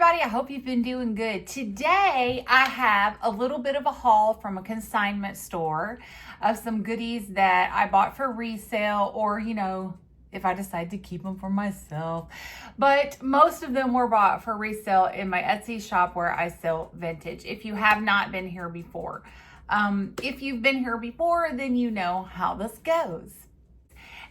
everybody. I hope you've been doing good. Today, I have a little bit of a haul from a consignment store of some goodies that I bought for resale or, if I decide to keep them for myself. But most of them were bought for resale in my Etsy shop where I sell vintage. If you have not been here before, if you've been here before, then you know how this goes.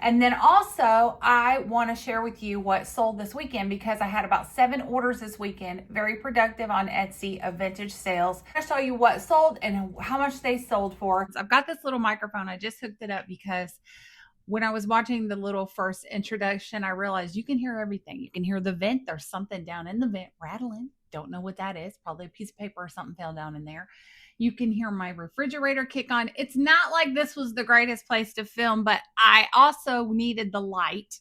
And then also, I want to share with you what sold this weekend because I had about 7 orders this weekend, very productive on Etsy of vintage sales. I'm going to show you what sold and how much they sold for. I've got this little microphone. I just hooked it up because when I was watching the little first introduction, I realized you can hear everything. You can hear the vent. There's something down in the vent rattling. Don't know what that is. Probably a piece of paper or something fell down in there. You can hear my refrigerator kick on. It's not like this was the greatest place to film, but I also needed the light.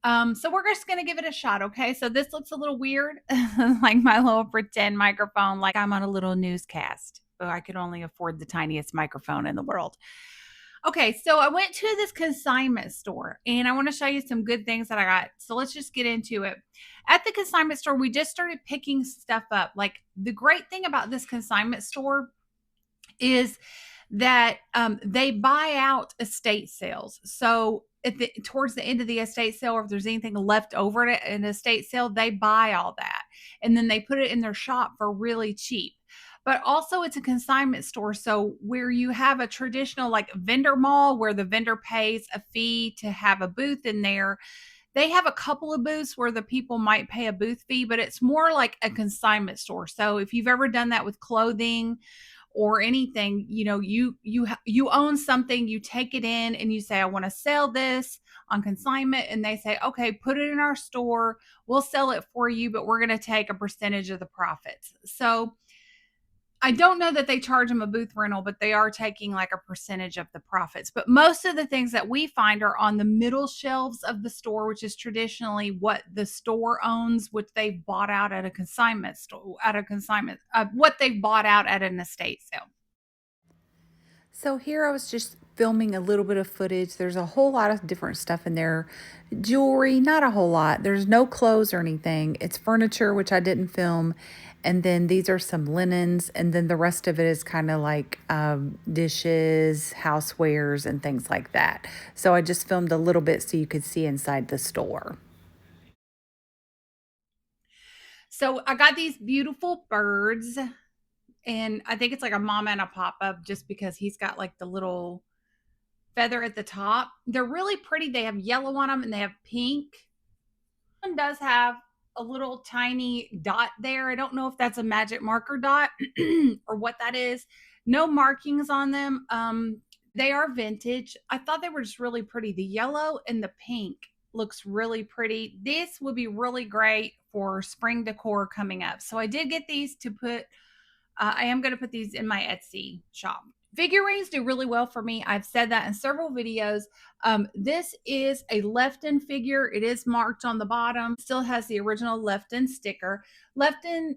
So we're just going to give it a shot, okay? So this looks a little weird, like my little pretend microphone, like I'm on a little newscast. But I could only afford the tiniest microphone in the world. Okay, so I went to this consignment store and I want to show you some good things that I got. So let's just get into it. At the consignment store, we just started picking stuff up. Like the great thing about this consignment store is that they buy out estate sales. So towards the end of the estate sale, or if there's anything left over at an estate sale, they buy all that and then they put it in their shop for really cheap. But also it's a consignment store. So where you have a traditional like vendor mall where the vendor pays a fee to have a booth in there, they have a couple of booths where the people might pay a booth fee, but it's more like a consignment store. So if you've ever done that with clothing or anything, you own something, you take it in and you say, I want to sell this on consignment. And they say, okay, put it in our store. We'll sell it for you, but we're going to take a percentage of the profits. So I don't know that they charge them a booth rental, but they are taking like a percentage of the profits. But most of the things that we find are on the middle shelves of the store, which is traditionally what the store owns, which they bought out at a consignment store, what they bought out at an estate sale. So here I was just filming a little bit of footage. There's a whole lot of different stuff in there. Jewelry, not a whole lot. There's no clothes or anything. It's furniture, which I didn't film. And then these are some linens. And then the rest of it is kind of like dishes, housewares, and things like that. So I just filmed a little bit so you could see inside the store. So I got these beautiful birds. And I think it's like a mama and a papa just because he's got like the little feather at the top. They're really pretty. They have yellow on them and they have pink. One does have a little tiny dot there. I don't know if that's a magic marker dot or what that is. No markings on them. They are vintage. I thought they were just really pretty. The yellow and the pink looks really pretty. This would be really great for spring decor coming up. So I did get these to put I am going to put these in my Etsy shop. Figurines do really well for me. I've said that in several videos. This is a Lefton figure. It is marked on the bottom. Still has the original Lefton sticker. Lefton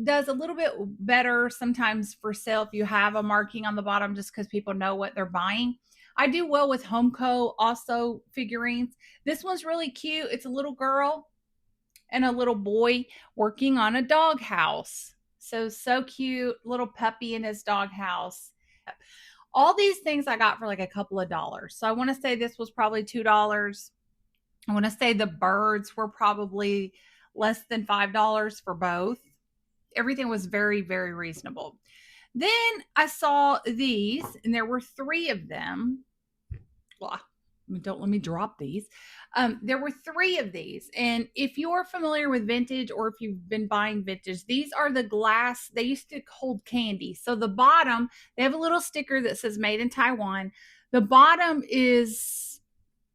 does a little bit better sometimes for sale if you have a marking on the bottom just because people know what they're buying. I do well with Homeco also figurines. This one's really cute. It's a little girl and a little boy working on a doghouse. So cute, little puppy in his doghouse. All these things I got for like a couple of dollars. So I want to say this was probably $2. I want to say the birds were probably less than $5 for both. Everything was very, very reasonable. Then I saw these, and there were 3 of them. Well, don't let me drop these. There were 3 of these. And if you're familiar with vintage or if you've been buying vintage, these are the glass. They used to hold candy. So the bottom, they have a little sticker that says made in Taiwan. The bottom is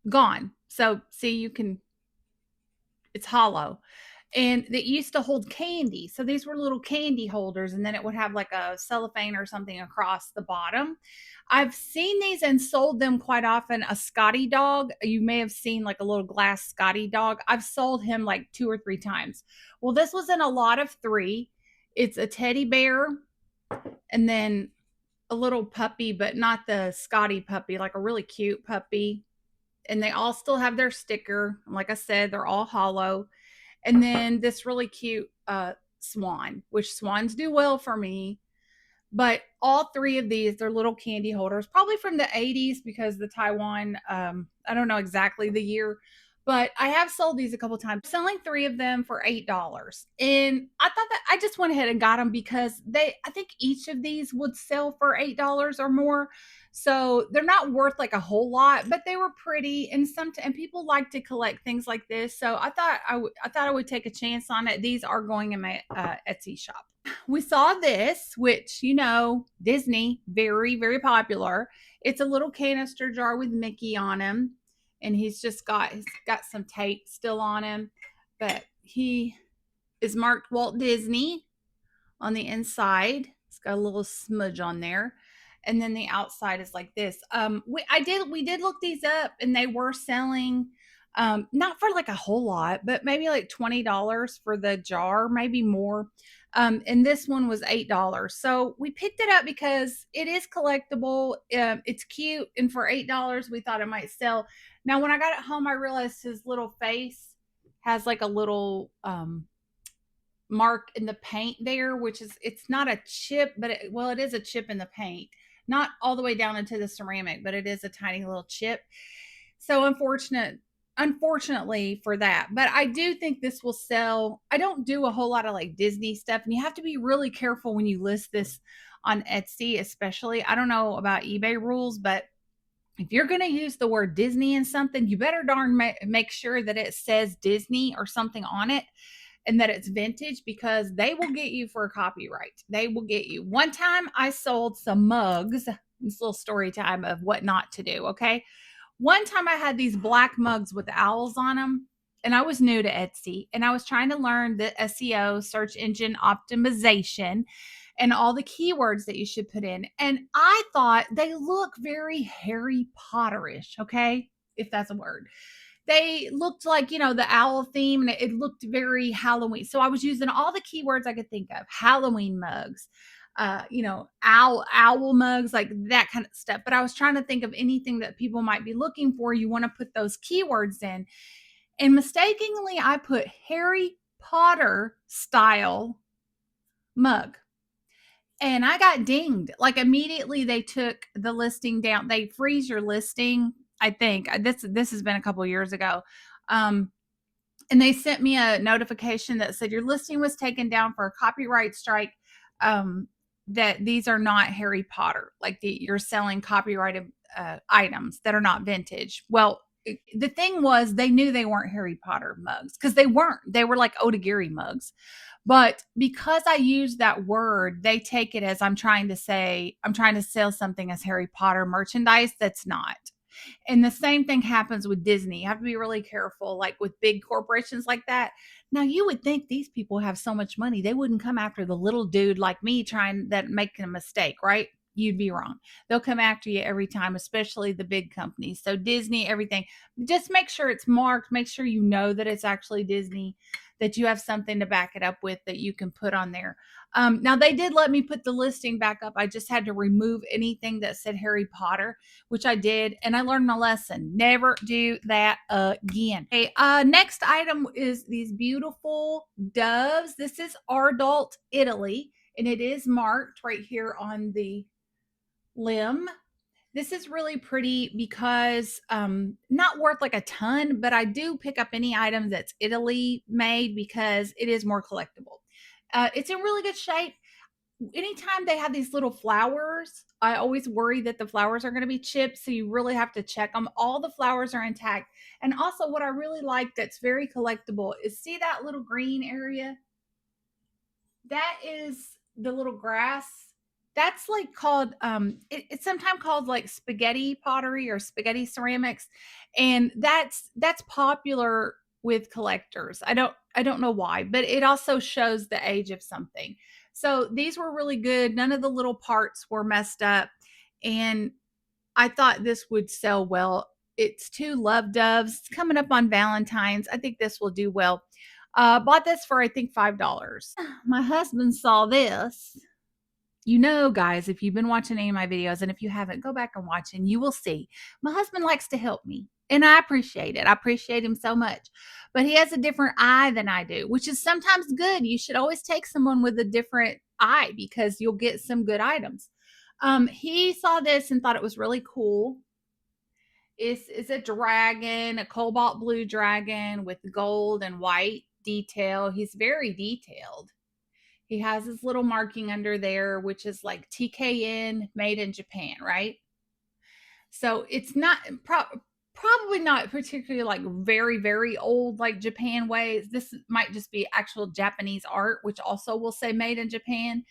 gone. So see, it's hollow. And they used to hold candy. So these were little candy holders, and then it would have like a cellophane or something across the bottom. I've seen these and sold them quite often. A Scotty dog, you may have seen like a little glass Scotty dog. I've sold him like 2 or 3 times. Well, this was in a lot of 3. It's a teddy bear and then a little puppy, but not the Scotty puppy, like a really cute puppy. And they all still have their sticker. Like I said, they're all hollow. And then this really cute swan, which swans do well for me. But all three of these, they're little candy holders, probably from the 80s because the Taiwan, I don't know exactly the year, but I have sold these a couple times, selling three of them for $8. And I thought that I just went ahead and got them because I think each of these would sell for $8 or more. So they're not worth like a whole lot, but they were pretty. And people like to collect things like this. So I thought I would take a chance on it. These are going in my Etsy shop. We saw this, which, Disney, very, very popular. It's a little canister jar with Mickey on him. And he's got some tape still on him. But he is marked Walt Disney on the inside. It's got a little smudge on there. And then the outside is like this. We did look these up and they were selling not for like a whole lot, but maybe like $20 for the jar, maybe more. And this one was $8. So we picked it up because it is collectible. It's cute. And for $8, we thought it might sell. Now, when I got it home, I realized his little face has like a little mark in the paint there, which is, it's not a chip, but it is a chip in the paint, not all the way down into the ceramic, but it is a tiny little chip. So unfortunately for that, but I do think this will sell. I don't do a whole lot of like Disney stuff, and you have to be really careful when you list this on Etsy, especially. I don't know about eBay rules, but if you're going to use the word Disney in something, you better darn make sure that it says Disney or something on it and that it's vintage, because they will get you for a copyright. They will get you. One time I sold some mugs. This little story time of what not to do. Okay. One time I had these black mugs with owls on them, and I was new to Etsy, and I was trying to learn the SEO, search engine optimization, and all the keywords that you should put in. And I thought they look very Harry Potterish, okay? If that's a word. They looked like, the owl theme, and it looked very Halloween. So I was using all the keywords I could think of. Halloween mugs, owl mugs, like that kind of stuff. But I was trying to think of anything that people might be looking for. You want to put those keywords in. And mistakenly, I put Harry Potter style mug. And I got dinged. Like immediately they took the listing down. They freeze your listing. I think this has been a couple years ago. And they sent me a notification that said your listing was taken down for a copyright strike. That these are not Harry Potter. Like you're selling copyrighted items that are not vintage. Well, the thing was, they knew they weren't Harry Potter mugs because they weren't. They were like Otagiri mugs. But because I used that word, they take it as I'm trying to sell something as Harry Potter merchandise that's not. And the same thing happens with Disney. You have to be really careful, like with big corporations like that. Now, you would think these people have so much money, they wouldn't come after the little dude like me making a mistake, right? You'd be wrong. They'll come after you every time, especially the big companies. So Disney, everything, just make sure it's marked. Make sure you know that it's actually Disney, that you have something to back it up with that you can put on there. Now, they did let me put the listing back up. I just had to remove anything that said Harry Potter, which I did. And I learned my lesson. Never do that again. Okay, next item is these beautiful doves. This is Ardalt, Italy. And it is marked right here on the limb. This is really pretty because not worth like a ton, but I do pick up any item that's Italy made because it is more collectible. It's in really good shape. Anytime they have these little flowers, I always worry that the flowers are going to be chipped. So you really have to check them. All the flowers are intact. And also what I really like that's very collectible is, see that little green area? That is the little grass. That's like called it's sometimes called like spaghetti pottery or spaghetti ceramics, and that's popular with collectors. I don't know why, but it also shows the age of something. So these were really good. None of the little parts were messed up, and I thought this would sell well. It's two love doves. It's coming up on Valentine's. I think this will do well. Bought this for I think $5. My husband saw this. Guys, if you've been watching any of my videos, and if you haven't, go back and watch, and you will see my husband likes to help me. And I appreciate it. I appreciate him so much. But he has a different eye than I do, which is sometimes good. You should always take someone with a different eye because you'll get some good items. He saw this and thought it was really cool. It's a dragon, a cobalt blue dragon with gold and white detail. He's very detailed. He has his little marking under there, which is like TKN, made in Japan, right? So it's not probably not particularly like very, very old, like Japan ways. This might just be actual Japanese art, which also will say made in Japan,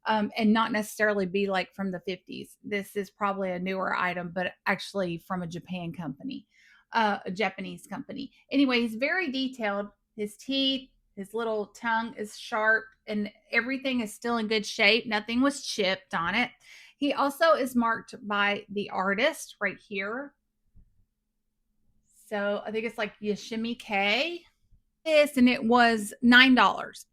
and not necessarily be like from the 50s. This is probably a newer item, but actually from a Japan company, a Japanese company. Anyway, he's very detailed. His teeth, his little tongue is sharp, and everything is still in good shape. Nothing was chipped on it. He also is marked by the artist right here. So I think it's like Yoshimi K. This, and it was $9,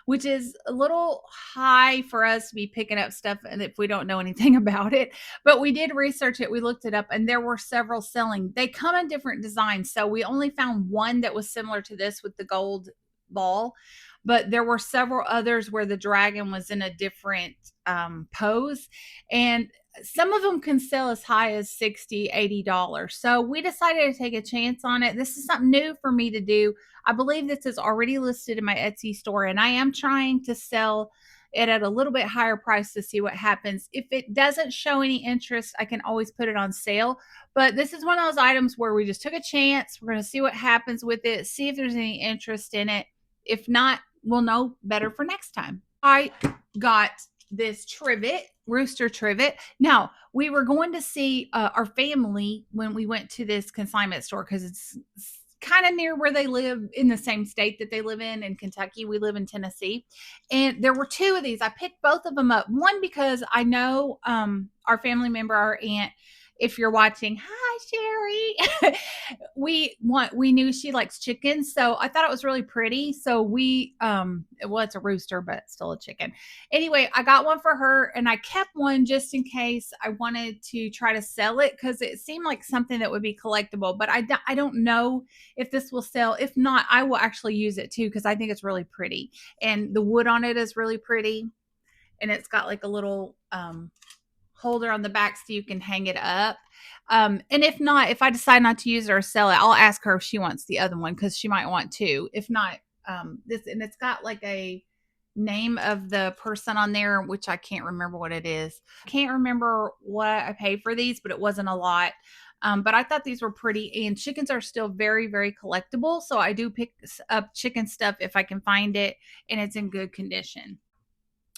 which is a little high for us to be picking up stuff and if we don't know anything about it. But we did research it, we looked it up, and there were several selling. They come in different designs, so we only found one that was similar to this with the gold ball, but there were several others where the dragon was in a different pose, and some of them can sell as high as $60, $80. So we decided to take a chance on it. This is something new for me to do. I believe this is already listed in my Etsy store, and I am trying to sell it at a little bit higher price to see what happens. If it doesn't show any interest, I can always put it on sale. But this is one of those items where we just took a chance. We're going to see what happens with it, see if there's any interest in it. If not, we'll know better for next time. I got this trivet, rooster trivet. Now, we were going to see our family when we went to this consignment store because it's kind of near where they live, in the same state that they live in Kentucky. We live in Tennessee. And there were two of these. I picked both of them up. One because I know our family member, our aunt, if you're watching, hi Sherry. we knew she likes chickens, so I thought it was really pretty. So well, it's a rooster, but still a chicken. Anyway, I got one for her, and I kept one just in case I wanted to try to sell it because it seemed like something that would be collectible. But I don't know if this will sell. If not, I will actually use it too because I think it's really pretty, and the wood on it is really pretty, and it's got like a little holder on the back so you can hang it up. And if not, if I decide not to use it or sell it, I'll ask her if she wants the other one because she might want to. If not, this, and it's got like a name of the person on there, which I can't remember what it is. I can't remember what I paid for these, but it wasn't a lot. But I thought these were pretty, and chickens are still very, very collectible. So I do pick up chicken stuff if I can find it and it's in good condition.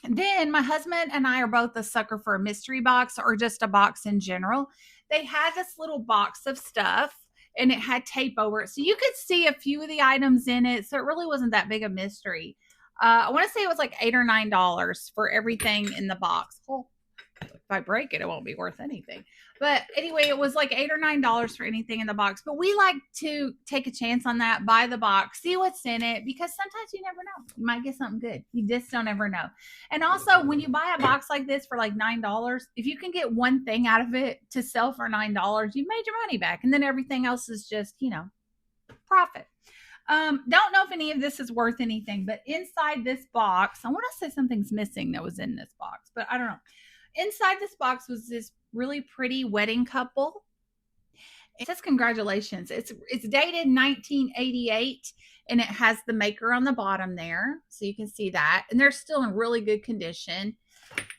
Then my husband and I are both a sucker for a mystery box or just a box in general. They had this little box of stuff and it had tape over it. So you could see a few of the items in it. So it really wasn't that big a mystery. I want to say it was like $8 or $9 for everything in the box. Well, if I break it, it won't be worth anything. But anyway, it was like $8 or $9 for anything in the box. But we like to take a chance on that, buy the box, see what's in it, because sometimes you never know. You might get something good. You just don't ever know. And also, when you buy a box like this for like $9, if you can get one thing out of it to sell for $9, you've made your money back. And then everything else is just, profit. Don't know if any of this is worth anything, but inside this box, I want to say something's missing that was in this box, but I don't know. Inside this box was this really pretty wedding couple. It says congratulations. It's dated 1988 and it has the maker on the bottom there. So you can see that. And they're still in really good condition.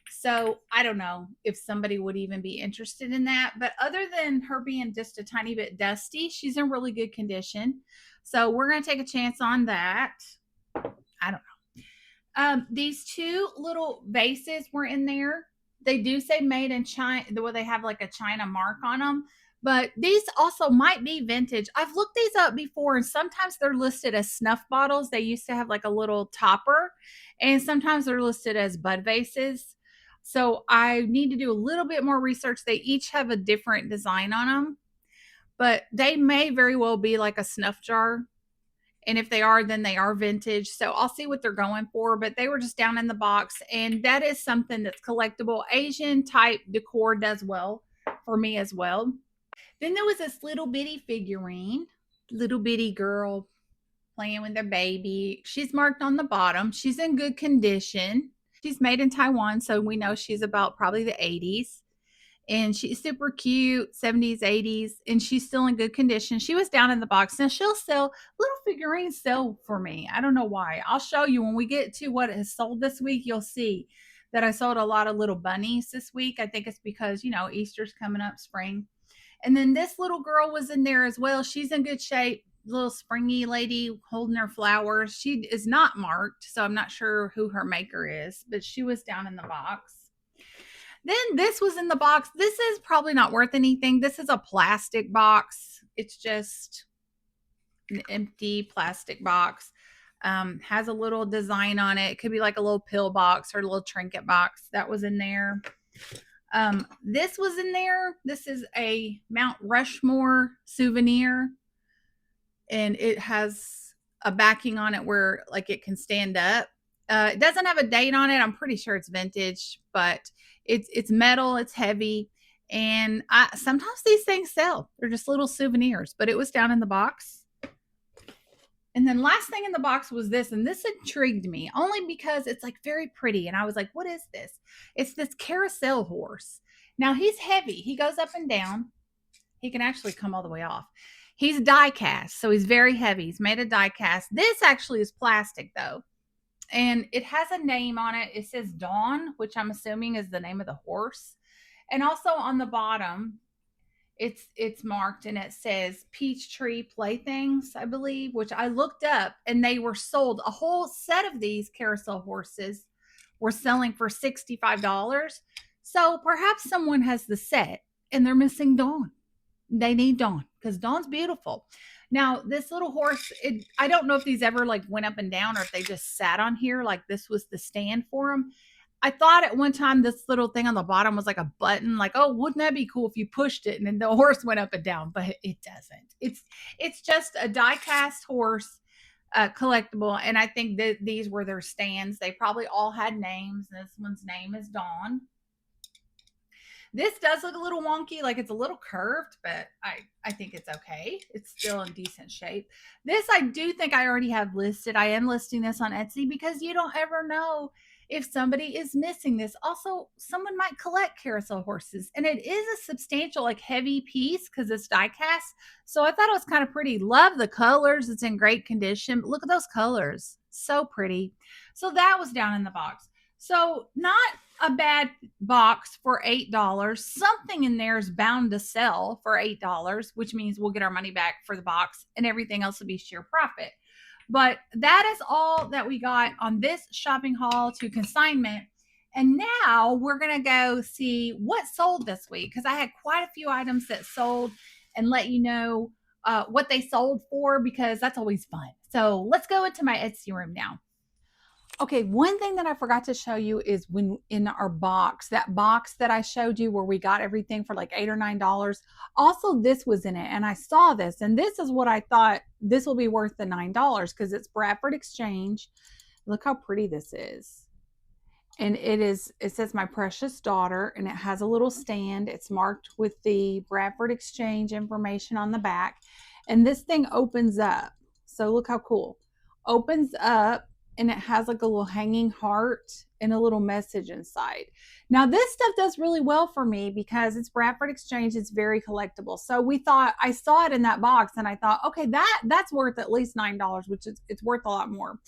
So I don't know if somebody would even be interested in that. But other than her being just a tiny bit dusty, she's in really good condition. So we're going to take a chance on that. I don't know. These two little vases were in there. They do say made in China, where they have like a China mark on them. But these also might be vintage. I've looked these up before, and sometimes they're listed as snuff bottles. They used to have like a little topper, and sometimes they're listed as bud vases. So I need to do a little bit more research. They each have a different design on them, but they may very well be like a snuff jar. And if they are, then they are vintage. So I'll see what they're going for. But they were just down in the box. And that is something that's collectible. Asian type decor does well for me as well. Then there was this little bitty figurine, little bitty girl playing with their baby. She's marked on the bottom. She's in good condition. She's made in Taiwan, so we know she's about probably the 80s. And she's super cute, 70s, 80s, and she's still in good condition. She was down in the box. Now she'll sell little figurines sell for me. I don't know why. I'll show you when we get to what has sold this week. You'll see that I sold a lot of little bunnies this week. I think it's because, Easter's coming up, spring. And then this little girl was in there as well. She's in good shape. Little springy lady holding her flowers. She is not marked, so I'm not sure who her maker is, but she was down in the box. Then this was in the box. This is probably not worth anything. This is a plastic box. It's just an empty plastic box. Has a little design on it. It could be like a little pill box or a little trinket box. That was in there. This was in there. This is a Mount Rushmore souvenir, and it has a backing on it where like it can stand up. It doesn't have a date on it. I'm pretty sure it's vintage, but it's metal. It's heavy, and sometimes these things sell. They're just little souvenirs, but it was down in the box. And then last thing in the box was this, and this intrigued me only because it's like very pretty. And I was like, what is this? It's this carousel horse. Now he's heavy. He goes up and down. He can actually come all the way off. He's die cast, so he's very heavy. He's made of die cast. This actually is plastic though. And it has a name on it. It says Dawn, which I'm assuming is the name of the horse. And also on the bottom, it's marked and it says Peachtree Playthings, I believe, which I looked up and they were sold. A whole set of these carousel horses were selling for $65. So perhaps someone has the set and they're missing Dawn. They need Dawn because Dawn's beautiful. Now, this little horse, I don't know if these ever like went up and down or if they just sat on here like this was the stand for them. I thought at one time this little thing on the bottom was like a button, like, oh, wouldn't that be cool if you pushed it and then the horse went up and down? But it doesn't. It's just a die cast horse collectible, and I think that these were their stands. They probably all had names. This one's name is Dawn. This does look a little wonky, like it's a little curved, but I think it's okay. It's still in decent shape. This I do think I already have listed. I am listing this on Etsy because you don't ever know if somebody is missing this. Also, someone might collect carousel horses, and it is a substantial, like heavy piece because it's die cast. So I thought it was kind of pretty. Love the colors. It's in great condition. But look at those colors. So pretty. So that was down in the box. So not a bad box for $8. Something in there is bound to sell for $8, which means we'll get our money back for the box and everything else will be sheer profit. But that is all that we got on this shopping haul to consignment. And now we're going to go see what sold this week because I had quite a few items that sold and let you know what they sold for because that's always fun. So let's go into my Etsy room now. Okay, one thing that I forgot to show you is when in our box, that box that I showed you where we got everything for like $8 or $9. Also, this was in it, and I saw this, and this is what I thought this will be worth the $9 because it's Bradford Exchange. Look how pretty this is. And it says my precious daughter, and it has a little stand. It's marked with the Bradford Exchange information on the back. And this thing opens up. So look how cool. Opens up. And it has like a little hanging heart and a little message inside. Now this stuff does really well for me because it's Bradford Exchange. It's very collectible. So we thought, I saw it in that box and I thought, okay, that's worth at least $9, which is, it's worth a lot more.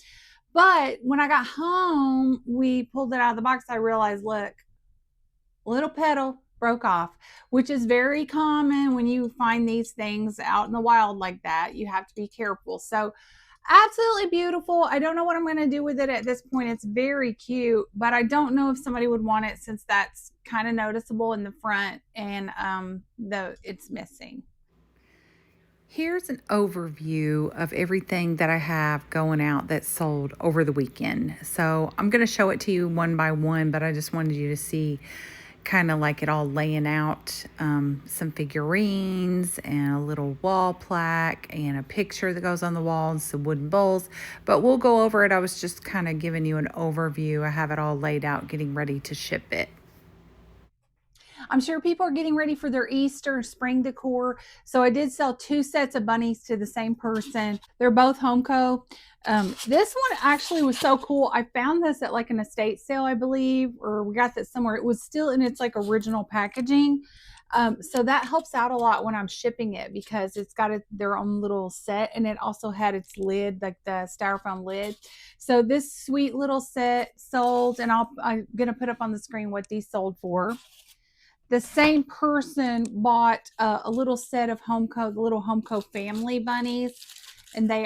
But when I got home, we pulled it out of the box. I realized, look, little petal broke off, which is very common when you find these things out in the wild like that. You have to be careful. So absolutely beautiful. I don't know what I'm going to do with it at this point. It's very cute, but I don't know if somebody would want it since that's kind of noticeable in the front and it's missing. Here's an overview of everything that I have going out that sold over the weekend. So I'm going to show it to you one by one, but I just wanted you to see kind of like it all laying out, some figurines and a little wall plaque and a picture that goes on the wall and some wooden bowls, but we'll go over it. I was just kind of giving you an overview. I have it all laid out, getting ready to ship it. I'm sure people are getting ready for their Easter spring decor. So I did sell 2 sets of bunnies to the same person. They're both Homeco. This one actually was so cool. I found this at like an estate sale, I believe, or we got this somewhere. It was still in its like original packaging. So that helps out a lot when I'm shipping it because it's got their own little set, and it also had its lid, like the styrofoam lid. So this sweet little set sold, and I'm gonna put up on the screen what these sold for. The same person bought a little set of Homeco, the little Homeco family bunnies, and they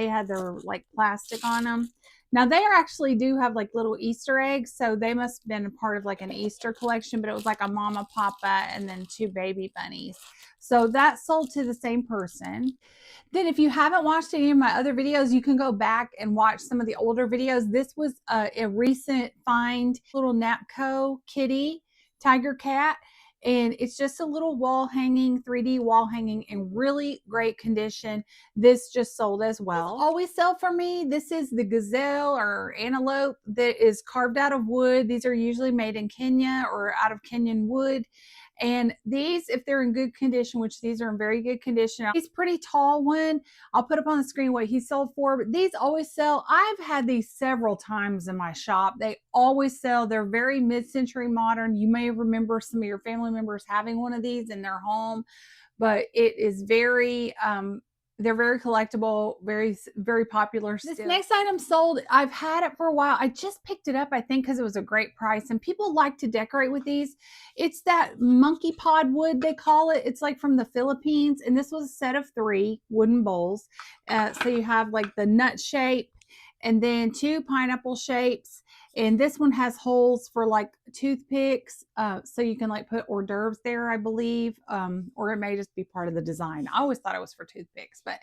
had their like plastic on them. Now they actually do have like little Easter eggs, so they must have been a part of like an Easter collection, but it was like a mama, papa, and then 2 baby bunnies. So that sold to the same person. Then if you haven't watched any of my other videos, you can go back and watch some of the older videos. This was a recent find, little Napco kitty, tiger cat. And it's just a little wall hanging, 3D wall hanging in really great condition. This just sold as well. Always sell for me. This is the gazelle or antelope that is carved out of wood. These are usually made in Kenya or out of Kenyan wood. And these, if they're in good condition, which these are in very good condition, he's pretty tall one. I'll put up on the screen what he sold for, but these always sell. I've had these several times in my shop. They always sell. They're very mid-century modern. You may remember some of your family members having one of these in their home, but it is very, they're very collectible, very popular still. This next item sold. I've had it for a while. I just picked it up, I think, because it was a great price. And people like to decorate with these. It's that monkey pod wood, they call it. It's like from the Philippines. And this was a set of 3 wooden bowls. So you have like the nut shape and then 2 pineapple shapes. And this one has holes for like toothpicks. So you can like put hors d'oeuvres there, I believe. Or it may just be part of the design. I always thought it was for toothpicks. But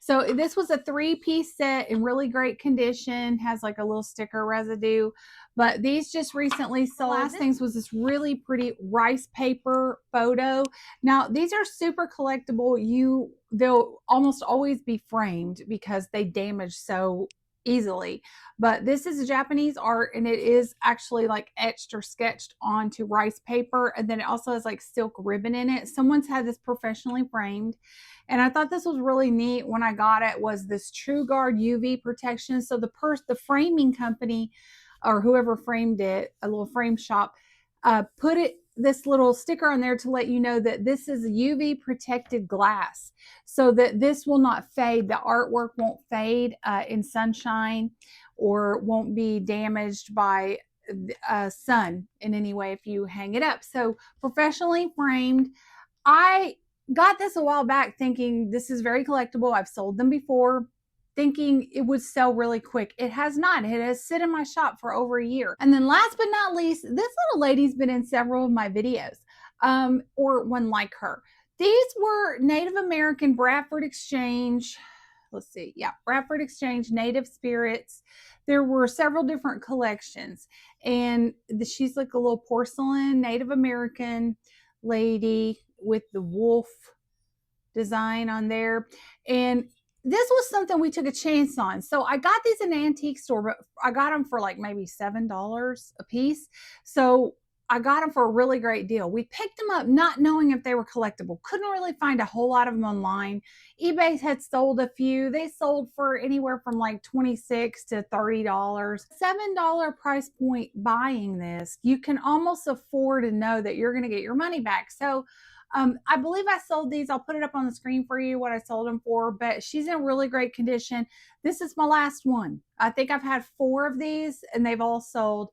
so this was a 3-piece set in really great condition. Has like a little sticker residue. But these just recently sold. The last things was this really pretty rice paper photo. Now, these are super collectible. They'll almost always be framed because they damage so easily. But this is a Japanese art, and it is actually like etched or sketched onto rice paper, and then it also has like silk ribbon in it. Someone's had this professionally framed, and I thought this was really neat. When I got it, was this True Guard UV protection. So the framing company or whoever framed it, a little frame shop, put this little sticker on there to let you know that this is UV protected glass, so that this will not fade. The artwork won't fade in sunshine or won't be damaged by sun in any way if you hang it up. So professionally framed. I got this a while back thinking this is very collectible. I've sold them before, thinking it would sell really quick. It has not. It has sit in my shop for over a year. And then last but not least, this little lady's been in several of my videos, or one like her. These were Native American Bradford Exchange. Let's see. Yeah, Bradford Exchange Native Spirits. There were several different collections. And she's like a little porcelain Native American lady with the wolf design on there. And this was something we took a chance on. So I got these in an antique store, but I got them for like maybe $7 a piece. So I got them for a really great deal. We picked them up not knowing if they were collectible. Couldn't really find a whole lot of them online. eBay had sold a few. They sold for anywhere from like $26 to $30. $7 price point buying this, you can almost afford to know that you're going to get your money back. So I believe I sold these. I'll put it up on the screen for you what I sold them for, but she's in really great condition. This is my last one. I think I've had 4 of these and they've all sold.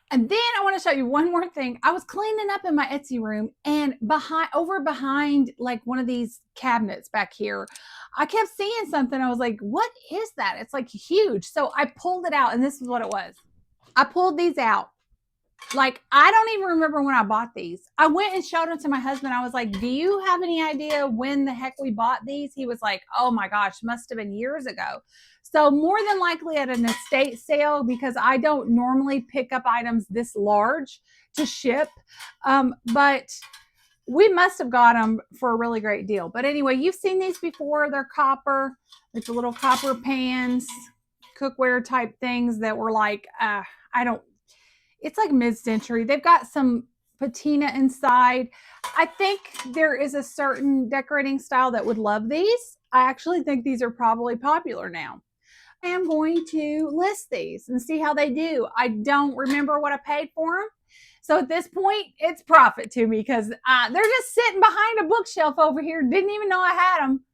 And then I want to show you one more thing. I was cleaning up in my Etsy room, and behind like one of these cabinets back here, I kept seeing something. I was like, what is that? It's like huge. So I pulled it out, and this is what it was. I pulled these out. Like, I don't even remember when I bought these. I went and showed them to my husband. I was like, do you have any idea when the heck we bought these? He was like, oh my gosh, must have been years ago. So more than likely at an estate sale, because I don't normally pick up items this large to ship. But we must have got them for a really great deal. But anyway, you've seen these before. They're copper. It's little copper pans, cookware type things that were like, it's like mid-century. They've got some patina inside. I think there is a certain decorating style that would love these. I actually think these are probably popular now. I am going to list these and see how they do. I don't remember what I paid for them. So at this point, it's profit to me because they're just sitting behind a bookshelf over here. Didn't even know I had them.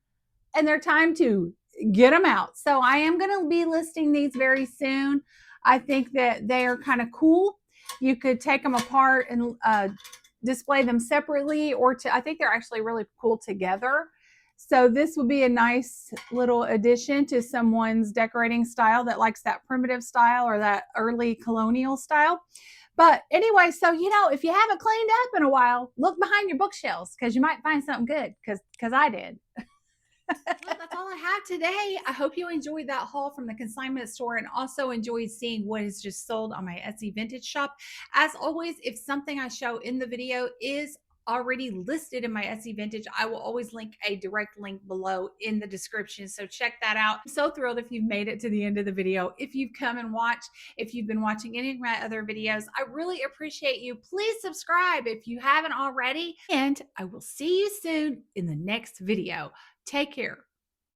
And they're time to get them out. So I am going to be listing these very soon. I think that they are kind of cool. You could take them apart and display them separately, or I think they're actually really cool together. So this will be a nice little addition to someone's decorating style that likes that primitive style or that early colonial style. But anyway, so if you haven't cleaned up in a while, look behind your bookshelves because you might find something good because I did. Well, that's all I have today. I hope you enjoyed that haul from the consignment store and also enjoyed seeing what is just sold on my Etsy vintage shop. As always, if something I show in the video is already listed in my Etsy vintage, I will always link a direct link below in the description. So check that out. I'm so thrilled if you've made it to the end of the video. If you've come and watched, if you've been watching any of my other videos, I really appreciate you. Please subscribe if you haven't already, and I will see you soon in the next video. Take care.